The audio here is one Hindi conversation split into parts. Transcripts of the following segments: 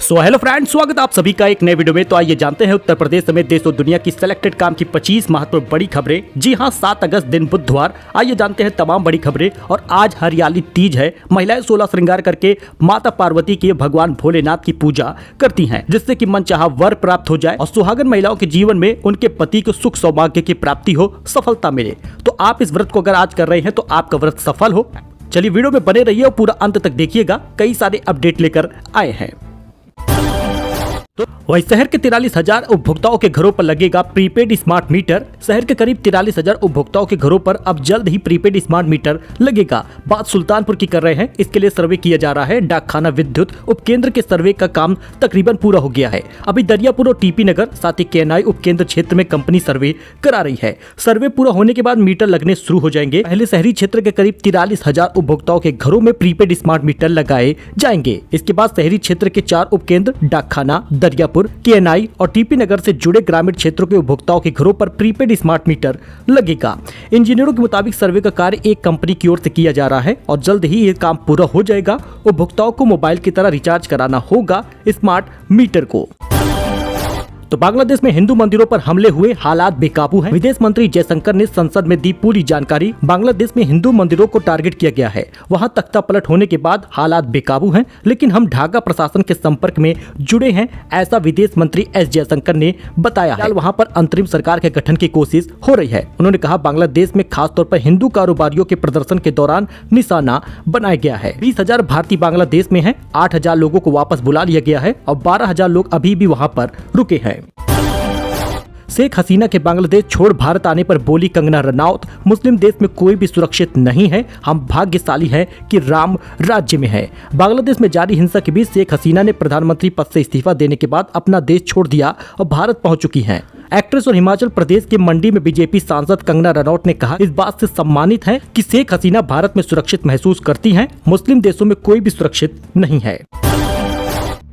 हेलो फ्रेंड्स, स्वागत है आप सभी का एक नए वीडियो में। तो आइए जानते हैं उत्तर प्रदेश समेत देश और दुनिया की सिलेक्टेड काम की 25 महत्वपूर्ण बड़ी खबरें। जी हां, 7 अगस्त दिन बुधवार। आइए जानते हैं तमाम बड़ी खबरें। और आज हरियाली तीज है। महिलाएं 16 श्रृंगार करके माता पार्वती की भगवान भोलेनाथ की पूजा करती हैं, जिससे कि मनचाहा वर प्राप्त हो जाए और सुहागन महिलाओं के जीवन में उनके पति को सुख सौभाग्य की प्राप्ति हो, सफलता मिले। तो आप इस व्रत को अगर आज कर रहे हैं तो आपका व्रत सफल हो। चलिए वीडियो में बने रहिए और पूरा अंत तक देखिएगा। कई सारे अपडेट लेकर आए हैं। तो वही शहर के 43,000 उपभोक्ताओं के घरों पर लगेगा प्रीपेड स्मार्ट मीटर। शहर के करीब 43,000 उपभोक्ताओं के घरों पर अब जल्द ही प्रीपेड स्मार्ट मीटर लगेगा। बात सुल्तानपुर की कर रहे हैं। इसके लिए सर्वे किया जा रहा है। डाकखाना विद्युत उपकेंद्र के सर्वे का काम तकरीबन पूरा हो गया है। अभी दरियापुर और टीपी नगर साथ ही केएनआई उपकेंद्र क्षेत्र में कंपनी सर्वे करा रही है। सर्वे पूरा होने के बाद मीटर लगने शुरू हो जाएंगे। पहले शहरी क्षेत्र के करीब 43,000 उपभोक्ताओं के घरों में प्रीपेड स्मार्ट मीटर लगाए जाएंगे। इसके बाद शहरी क्षेत्र के 4 उपकेंद्र डाकखाना, दरियापुर, केएनआई और टीपी नगर से जुड़े ग्रामीण क्षेत्रों के उपभोक्ताओं के घरों पर प्रीपेड स्मार्ट मीटर लगेगा। इंजीनियरों के मुताबिक सर्वे का कार्य एक कंपनी की ओर से किया जा रहा है और जल्द ही ये काम पूरा हो जाएगा। उपभोक्ताओं को मोबाइल की तरह रिचार्ज कराना होगा स्मार्ट मीटर को। तो बांग्लादेश में हिंदू मंदिरों पर हमले हुए, हालात बेकाबू हैं। विदेश मंत्री जयशंकर ने संसद में दी पूरी जानकारी। बांग्लादेश में हिंदू मंदिरों को टारगेट किया गया है। वहां तख्ता पलट होने के बाद हालात बेकाबू हैं, लेकिन हम ढाका प्रशासन के संपर्क में जुड़े हैं, ऐसा विदेश मंत्री एस जयशंकर ने बताया है। वहां पर अंतरिम सरकार के गठन की कोशिश हो रही है। उन्होंने कहा, बांग्लादेश में खासतौर पर हिंदू कारोबारियों के प्रदर्शन के दौरान निशाना बनाया गया है। 20,000 भारतीय बांग्लादेश में है। 8,000 लोगों को वापस बुला लिया गया है और 12,000 लोग अभी भी वहाँ पर रुके हैं। शेख हसीना के बांग्लादेश छोड़ भारत आने पर बोली कंगना रनौत, मुस्लिम देश में कोई भी सुरक्षित नहीं है। हम भाग्यशाली हैं कि राम राज्य में है। बांग्लादेश में जारी हिंसा के बीच शेख हसीना ने प्रधानमंत्री पद से इस्तीफा देने के बाद अपना देश छोड़ दिया और भारत पहुंच चुकी हैं। एक्ट्रेस और हिमाचल प्रदेश के मंडी में बीजेपी सांसद कंगना रनौत ने कहा, इस बात से सम्मानित है कि शेख हसीना भारत में सुरक्षित महसूस करती हैं। मुस्लिम देशों में कोई भी सुरक्षित नहीं है।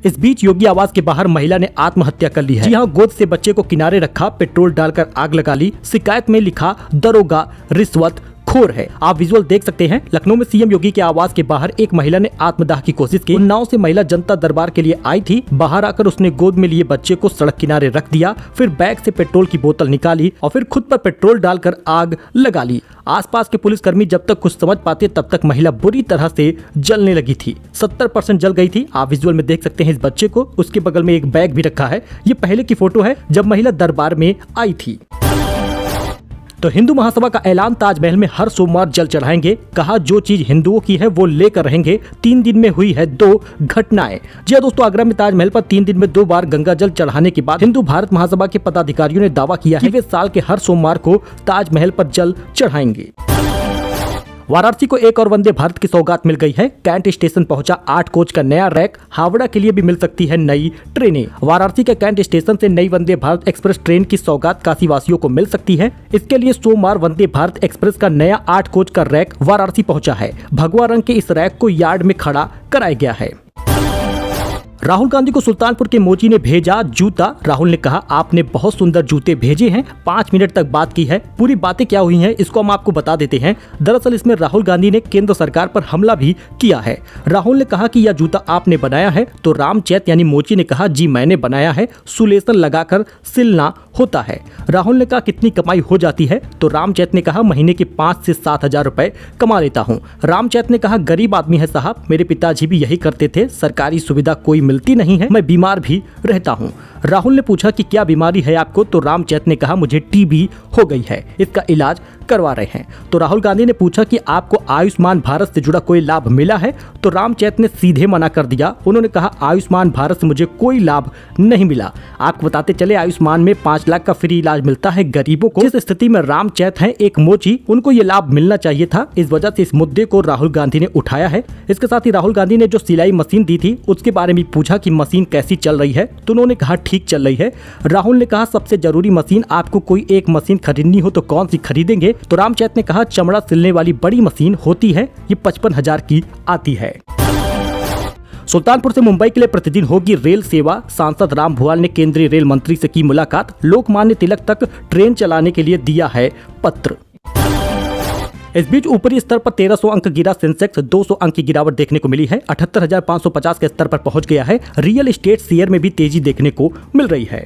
इस बीच योगी आवास के बाहर महिला ने आत्महत्या कर ली है। जी हां, गोद से बच्चे को किनारे रखा, पेट्रोल डालकर आग लगा ली। शिकायत में लिखा, दरोगा रिश्वत खोर है। आप विजुअल देख सकते हैं। लखनऊ में सीएम योगी के आवास के बाहर एक महिला ने आत्मदाह की कोशिश की। उन्नाव से महिला जनता दरबार के लिए आई थी। बाहर आकर उसने गोद में लिए बच्चे को सड़क किनारे रख दिया, फिर बैग से पेट्रोल की बोतल निकाली और फिर खुद पर पेट्रोल डालकर आग लगा ली। आसपास के पुलिसकर्मी जब तक कुछ समझ पाते तब तक महिला बुरी तरह से जलने लगी थी। 70% जल गई थी। आप विजुअल में देख सकते हैं इस बच्चे को। उसके बगल में एक बैग भी रखा है। ये पहले की फोटो है जब महिला दरबार में आई थी। तो हिंदू महासभा का ऐलान, ताजमहल में हर सोमवार जल चढ़ाएंगे। कहा, जो चीज हिंदुओं की है वो लेकर रहेंगे। 3 दिन में हुई है 2 घटनाएं। जी हां दोस्तों, आगरा में ताजमहल पर 3 दिन में 2 बार गंगा जल चढ़ाने के बाद हिंदू भारत महासभा के पदाधिकारियों ने दावा किया है कि वे साल के हर सोमवार को ताजमहल पर जल चढ़ाएंगे। वाराणसी को एक और वंदे भारत की सौगात मिल गई है। कैंट स्टेशन पहुंचा 8 कोच का नया रैक। हावड़ा के लिए भी मिल सकती है नई ट्रेनें। वाराणसी के कैंट स्टेशन से नई वंदे भारत एक्सप्रेस ट्रेन की सौगात काशी वासियों को मिल सकती है। इसके लिए सोमवार वंदे भारत एक्सप्रेस का नया 8 कोच का रैक वाराणसी पहुंचा है। भगवा रंग के इस रैक को यार्ड में खड़ा कराया गया है। राहुल गांधी को सुल्तानपुर के मोची ने भेजा जूता। राहुल ने कहा, आपने बहुत सुंदर जूते भेजे हैं। 5 मिनट तक बात की है। पूरी बातें क्या हुई हैं इसको हम आपको बता देते हैं। दरअसल इसमें राहुल गांधी ने केंद्र सरकार पर हमला भी किया है। राहुल ने कहा कि यह जूता आपने बनाया है, तो रामचैत यानी मोची ने कहा, जी मैंने बनाया है। सुलेशन लगाकर सिलना होता है। राहुल ने कहा, कितनी कमाई हो जाती है? तो रामचैत ने कहा, महीने के 5 से 7,000 रुपए कमा लेता हूँ। रामचैत ने कहा, गरीब आदमी है साहब, मेरे पिताजी भी यही करते थे। सरकारी सुविधा कोई मिलती नहीं है, मैं बीमार भी रहता हूँ। राहुल ने पूछा कि क्या बीमारी है आपको? तो रामचैत ने कहा, मुझे टीबी हो गई है, इसका इलाज करवा रहे हैं। तो राहुल गांधी ने पूछा कि आपको आयुष्मान भारत से जुड़ा कोई लाभ मिला है? तो रामचैत ने सीधे मना कर दिया। उन्होंने कहा, आयुष्मान भारत से मुझे कोई लाभ नहीं मिला। आपको बताते चले, आयुष्मान में 5 लाख का फ्री इलाज मिलता है गरीबों को। जिस स्थिति में रामचैत हैं एक मोची, उनको ये लाभ मिलना चाहिए था। इस वजह से इस मुद्दे को राहुल गांधी ने उठाया है। इसके साथ ही राहुल गांधी ने जो सिलाई मशीन दी थी उसके बारे में पूछा कि मशीन कैसी चल रही है? तो उन्होंने कहा, ठीक चल रही है। राहुल ने कहा, सबसे जरूरी मशीन, आपको कोई एक मशीन खरीदनी हो तो कौन सी खरीदेंगे? तो रामचैत ने कहा, चमड़ा सिलने वाली बड़ी मशीन होती है, ये 55,000 की आती है। सुल्तानपुर से मुंबई के लिए प्रतिदिन होगी रेल सेवा। सांसद राम भुआल ने केंद्रीय रेल मंत्री से की मुलाकात। लोकमान्य तिलक तक ट्रेन चलाने के लिए दिया है पत्र। इस बीच ऊपरी स्तर पर 1300 अंक गिरा सेंसेक्स, 200 अंक की गिरावट देखने को मिली है। 78,550 के स्तर पर पहुंच गया है। रियल एस्टेट शेयर में भी तेजी देखने को मिल रही है।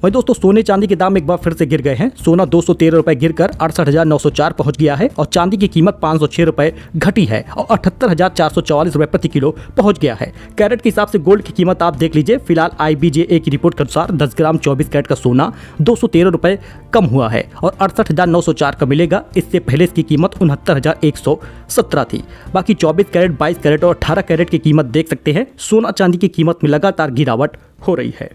वही दोस्तों सोने चांदी के दाम एक बार फिर से गिर गए हैं। सोना 213 रुपए गिरकर 68,904 पहुंच गया है और चांदी की कीमत 506 रुपए घटी है और 78,444 रुपए प्रति किलो पहुंच गया है। कैरेट के हिसाब से गोल्ड की कीमत आप देख लीजिए। फिलहाल IBJA की रिपोर्ट के अनुसार 10 ग्राम 24 कैरेट का सोना 213 रुपए कम हुआ है और 68,904 का मिलेगा। इससे पहले इसकी कीमत 69,117 थी। बाकी 24 कैरेट, 22 कैरेट और 18 कैरेट की कीमत देख सकते हैं। सोना चांदी की कीमत में लगातार गिरावट हो रही है।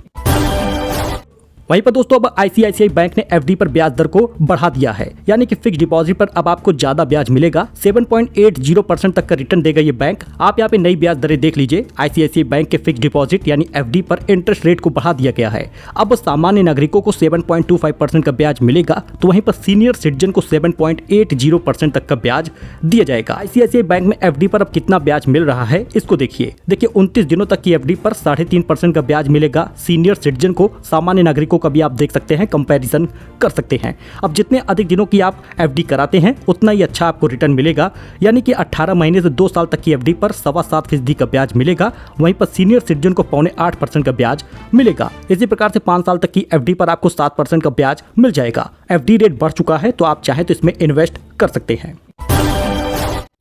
वहीं पर दोस्तों अब ICICI बैंक ने FD पर ब्याज दर को बढ़ा दिया है, यानी कि फिक्स डिपॉजिट पर अब आपको ज्यादा ब्याज मिलेगा। 7.80% तक का रिटर्न देगा ये बैंक। आप यहाँ पे नई ब्याज दरें देख लीजिए। ICICI बैंक के फिक्स डिपॉजिट यानी FD पर इंटरेस्ट रेट को बढ़ा दिया गया है। अब सामान्य नागरिकों को 7.25% का ब्याज मिलेगा, तो वहीं पर सीनियर सिटीजन को 7.80% तक का ब्याज दिया जाएगा। ICICI बैंक में FD पर अब कितना ब्याज मिल रहा है इसको देखिए। 29 दिनों तक की FD पर 3.5% का ब्याज मिलेगा। सीनियर सिटीजन को, सामान्य नागरिकों का भी आप देख सकते हैं, कंपैरिजन कर सकते हैं। अब जितने अधिक दिनों की आप FD कराते हैं उतना ही अच्छा आपको रिटर्न मिलेगा, यानी कि 18 महीने से 2 साल तक की FD पर 7.25% का ब्याज मिलेगा। वहीं पर सीनियर सिटीजन को 7.25% का ब्याज मिलेगा। इसी प्रकार से 5 साल तक की FD पर आपको 7% का ब्याज मिल जाएगा। FD रेट बढ़ चुका है तो आप चाहे तो इसमें इन्वेस्ट कर सकते हैं।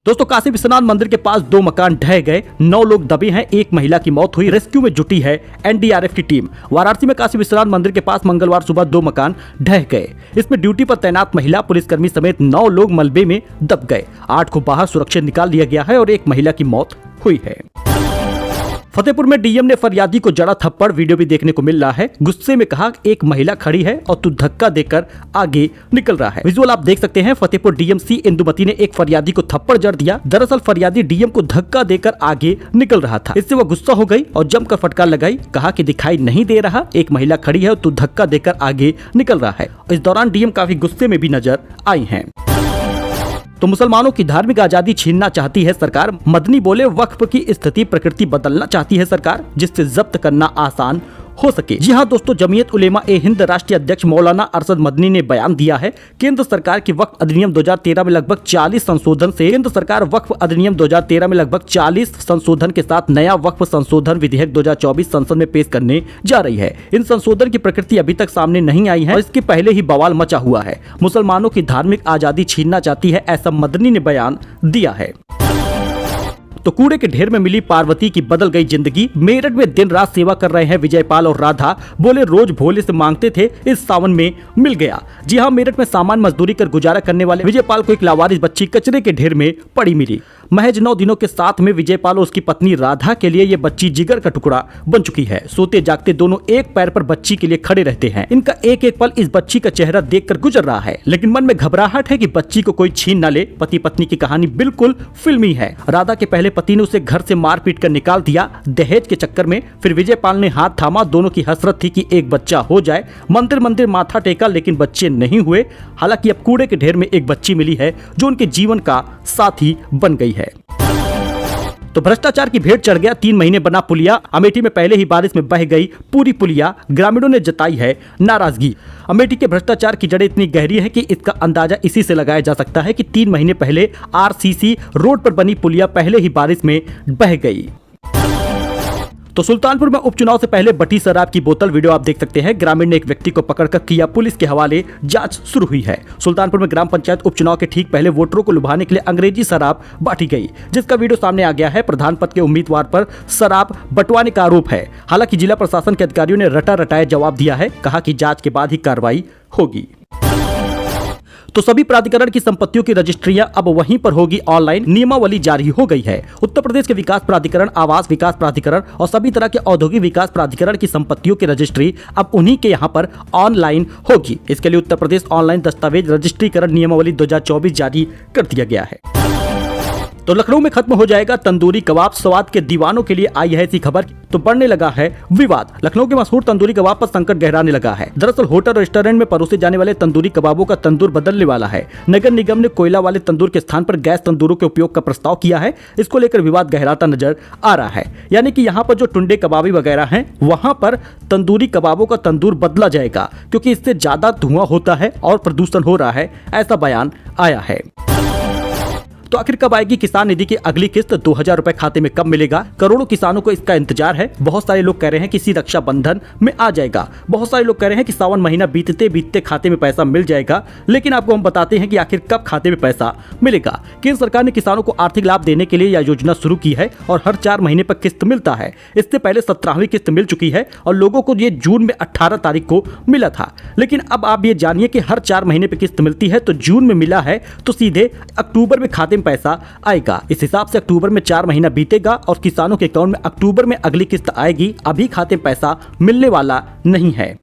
दोस्तों काशी विश्वनाथ मंदिर के पास 2 मकान ढह गए, 9 लोग दबे हैं, 1 महिला की मौत हुई। रेस्क्यू में जुटी है NDRF की टीम। वाराणसी में काशी विश्वनाथ मंदिर के पास मंगलवार सुबह 2 मकान ढह गए। इसमें ड्यूटी पर तैनात महिला, पुलिसकर्मी समेत 9 लोग मलबे में दब गए। 8 को बाहर सुरक्षित निकाल लिया गया है और 1 महिला की मौत हुई है। फतेहपुर में DM ने फरियादी को जड़ा थप्पड़, वीडियो भी देखने को मिल रहा है। गुस्से में कहा एक महिला खड़ी है और तू धक्का देकर आगे निकल रहा है। विजुअल आप देख सकते हैं। फतेहपुर DM C इंदुमती ने एक फरियादी को थप्पड़ जड़ दिया। दरअसल फरियादी DM को धक्का देकर आगे निकल रहा था। इससे वो गुस्सा हो गई और जमकर फटकार लगाई। कहा कि दिखाई नहीं दे रहा, एक महिला खड़ी है और तू धक्का देकर आगे निकल रहा है। इस दौरान DM काफी गुस्से में भी नजर आई हैं। तो मुसलमानों की धार्मिक आजादी छीनना चाहती है सरकार। मदनी बोले वक्फ की स्थिति प्रकृति बदलना चाहती है सरकार, जिससे जब्त करना आसान हो सके। जी हाँ दोस्तों, जमीयत उलेमा ए हिंद राष्ट्रीय अध्यक्ष मौलाना अरशद मदनी ने बयान दिया है। केंद्र सरकार की वक्फ अधिनियम 2013 में लगभग 40 संशोधन से केंद्र सरकार वक्फ अधिनियम 2013 में लगभग 40 संशोधन के साथ नया वक्फ संशोधन विधेयक 2024 संसद में पेश करने जा रही है। इन संशोधन की प्रकृति अभी तक सामने नहीं आई है और इसके पहले ही बवाल मचा हुआ है। मुसलमानों की धार्मिक आजादी छीनना चाहती है, ऐसा मदनी ने बयान दिया है। तो कूड़े के ढेर में मिली पार्वती की बदल गई जिंदगी। मेरठ में दिन रात सेवा कर रहे हैं विजयपाल और राधा। बोले रोज भोले से मांगते थे, इस सावन में मिल गया। जी हाँ, मेरठ में सामान मजदूरी कर गुजारा करने वाले विजयपाल को एक लावारिस बच्ची कचरे के ढेर में पड़ी मिली। महज 9 दिनों के साथ में विजयपाल और उसकी पत्नी राधा के लिए ये बच्ची जिगर का टुकड़ा बन चुकी है। सोते जागते दोनों एक पैर पर बच्ची के लिए खड़े रहते हैं। इनका एक एक पल इस बच्ची का चेहरा देखकर गुजर रहा है, लेकिन मन में घबराहट है कि बच्ची को कोई छीन न ले। पति पत्नी की कहानी बिल्कुल फिल्मी है। राधा के पहले पति ने उसे घर से मार पीट कर निकाल दिया दहेज के चक्कर में। फिर विजयपाल ने हाथ थामा। दोनों की हसरत थी कि एक बच्चा हो जाए। मंदिर मंदिर माथा टेका, लेकिन बच्चे नहीं हुए। हालांकि अब कूड़े के ढेर में एक बच्ची मिली है जो उनके जीवन का साथी बन गई है। तो भ्रष्टाचार की भेंट चढ़ गया 3 महीने बना पुलिया। अमेठी में पहले ही बारिश में बह गई पूरी पुलिया। ग्रामीणों ने जताई है नाराजगी। अमेठी के भ्रष्टाचार की जड़ें इतनी गहरी है कि इसका अंदाजा इसी से लगाया जा सकता है कि 3 महीने पहले RCC रोड पर बनी पुलिया पहले ही बारिश में बह गई। तो सुल्तानपुर में उपचुनाव से पहले बटी शराब की बोतल, वीडियो आप देख सकते हैं। ग्रामीण ने एक व्यक्ति को पकड़कर किया पुलिस के हवाले, जांच शुरू हुई है। सुल्तानपुर में ग्राम पंचायत उपचुनाव के ठीक पहले वोटरों को लुभाने के लिए अंग्रेजी शराब बांटी गई, जिसका वीडियो सामने आ गया है। प्रधान पद के उम्मीदवार पर शराब बंटवाने का आरोप है। हालांकि जिला प्रशासन के अधिकारियों ने रटा रटाया जवाब दिया है। कहा कि जांच के बाद ही कार्रवाई होगी। तो सभी प्राधिकरण की संपत्तियों की रजिस्ट्रियां अब वहीं पर होगी ऑनलाइन। नियमावली जारी हो गई है। उत्तर प्रदेश के विकास प्राधिकरण, आवास विकास प्राधिकरण और सभी तरह के औद्योगिक विकास प्राधिकरण की संपत्तियों की रजिस्ट्री अब उन्हीं के यहां पर ऑनलाइन होगी। इसके लिए उत्तर प्रदेश ऑनलाइन दस्तावेज रजिस्ट्रीकरण नियमावली 2024 जारी कर दिया गया है। तो लखनऊ में खत्म हो जाएगा तंदूरी कबाब, स्वाद के दीवानों के लिए आई है ऐसी खबर। तो बढ़ने लगा है विवाद। लखनऊ के मशहूर तंदूरी कबाब पर संकट गहराने लगा है। दरअसल होटल और रेस्टोरेंट में परोसे जाने वाले तंदूरी कबाबों का तंदूर बदलने वाला है। नगर निगम ने कोयला वाले तंदूर के स्थान पर गैस तंदूरों के उपयोग का प्रस्ताव किया है। इसको लेकर विवाद गहराता नजर आ रहा है। यानी कि यहाँ पर जो टुंडे कबाबी वगैरह हैं, वहां पर तंदूरी कबाबों का तंदूर बदला जाएगा, क्योंकि इससे ज्यादा धुआं होता है और प्रदूषण हो रहा है, ऐसा बयान आया है। तो आखिर कब आएगी किसान निधि की अगली किस्त? 2000 रुपए खाते में कब मिलेगा? करोड़ों किसानों को इसका इंतजार है। बहुत सारे लोग कह रहे हैं कि इसी रक्षाबंधन में आ जाएगा। बहुत सारे लोग कह रहे हैं कि सावन महीना बीतते बीतते खाते में पैसा मिल जाएगा। लेकिन आपको हम बताते हैं कि आखिर कब खाते में पैसा मिलेगा। केंद्र सरकार ने किसानों को आर्थिक लाभ देने के लिए यह योजना शुरू की है और हर 4 महीने पर किस्त मिलता है। इससे पहले 17वीं किस्त मिल चुकी है और लोगों को ये जून में 18 तारीख को मिला था। लेकिन अब आप ये जानिए कि हर 4 महीने पर किस्त मिलती है, तो जून में मिला है तो सीधे अक्टूबर में खाते पैसा आएगा। इस हिसाब से अक्टूबर में 4 महीना बीतेगा और किसानों के अकाउंट में अक्टूबर में अगली किस्त आएगी। अभी खाते पैसा मिलने वाला नहीं है।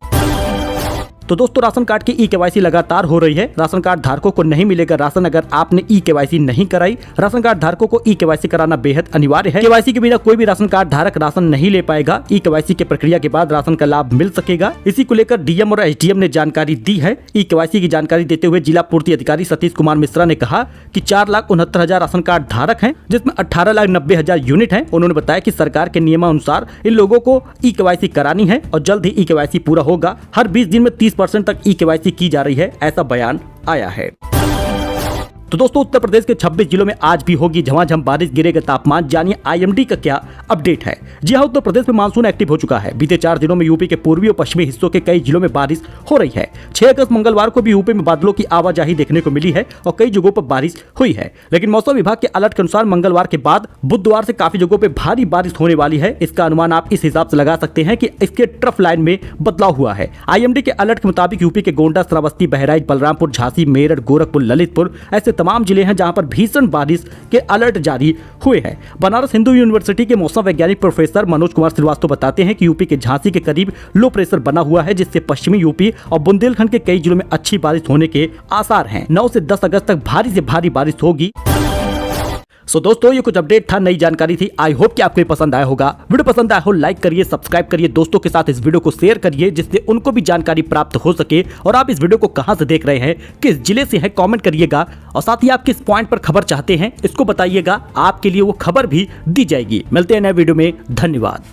तो दोस्तों, राशन कार्ड की ई-केवाईसी लगातार हो रही है। राशन कार्ड धारकों को नहीं मिलेगा राशन अगर आपने ई-केवाईसी नहीं कराई। राशन कार्ड धारकों को ई-केवाईसी कराना बेहद अनिवार्य है। केवाईसी के बिना कोई भी राशन कार्ड धारक राशन नहीं ले पाएगा। ई-केवाईसी की प्रक्रिया के बाद राशन का लाभ मिल सकेगा। इसी को लेकर डीएम और एसडीएम ने जानकारी दी है। ई-केवाईसी की जानकारी देते हुए जिला पूर्ति अधिकारी सतीश कुमार मिश्रा ने कहा कि 4,69,000 राशन कार्ड धारक हैं, जिसमें 18,90,000 यूनिट हैं। उन्होंने बताया कि सरकार के नियमानुसार इन लोगों को ई-केवाईसी करानी है और जल्द ही ई-केवाईसी पूरा होगा। हर 20 दिन में 30% तक ई-केवाईसी की जा रही है, ऐसा बयान आया है। तो दोस्तों, उत्तर प्रदेश के 26 जिलों में आज भी होगी झमाझम बारिश, गिरेगा तापमान। जानिए आईएमडी का क्या अपडेट है। जी हां, उत्तर प्रदेश में मानसून एक्टिव हो चुका है। बीते 4 दिनों में यूपी के पूर्वी और पश्चिमी हिस्सों के कई जिलों में बारिश हो रही है। 6 अगस्त मंगलवार को भी यूपी में बादलों की आवाजाही देखने को मिली है और कई जगहों पर बारिश हुई है। लेकिन मौसम विभाग के अलर्ट के अनुसार मंगलवार के बाद बुधवार से काफी जगहों पर भारी बारिश होने वाली है। इसका अनुमान आप इस हिसाब से लगा सकते हैं कि इसके ट्रफ लाइन में बदलाव हुआ है। आईएमडी के अलर्ट के मुताबिक यूपी के गोंडा, श्रावस्ती, बहराइच, बलरामपुर, झांसी, मेरठ, गोरखपुर, ललितपुर ऐसे तमाम जिले हैं जहां पर भीषण बारिश के अलर्ट जारी हुए हैं। बनारस हिंदू यूनिवर्सिटी के मौसम वैज्ञानिक प्रोफेसर मनोज कुमार श्रीवास्तव बताते हैं कि यूपी के झांसी के करीब लो प्रेशर बना हुआ है, जिससे पश्चिमी यूपी और बुंदेलखंड के कई जिलों में अच्छी बारिश होने के आसार हैं। 9 से 10 अगस्त तक भारी से भारी बारिश होगी। सो दोस्तों, ये कुछ अपडेट था, नई जानकारी थी। आई होप कि आपको पसंद आया होगा। वीडियो पसंद आया हो लाइक करिए, सब्सक्राइब करिए, दोस्तों के साथ इस वीडियो को शेयर करिए जिससे उनको भी जानकारी प्राप्त हो सके। और आप इस वीडियो को कहां से देख रहे हैं, किस जिले से है, कमेंट करिएगा। और साथ ही आप किस पॉइंट पर खबर चाहते हैं इसको बताइएगा, आपके लिए वो खबर भी दी जाएगी। मिलते हैं नए वीडियो में, धन्यवाद।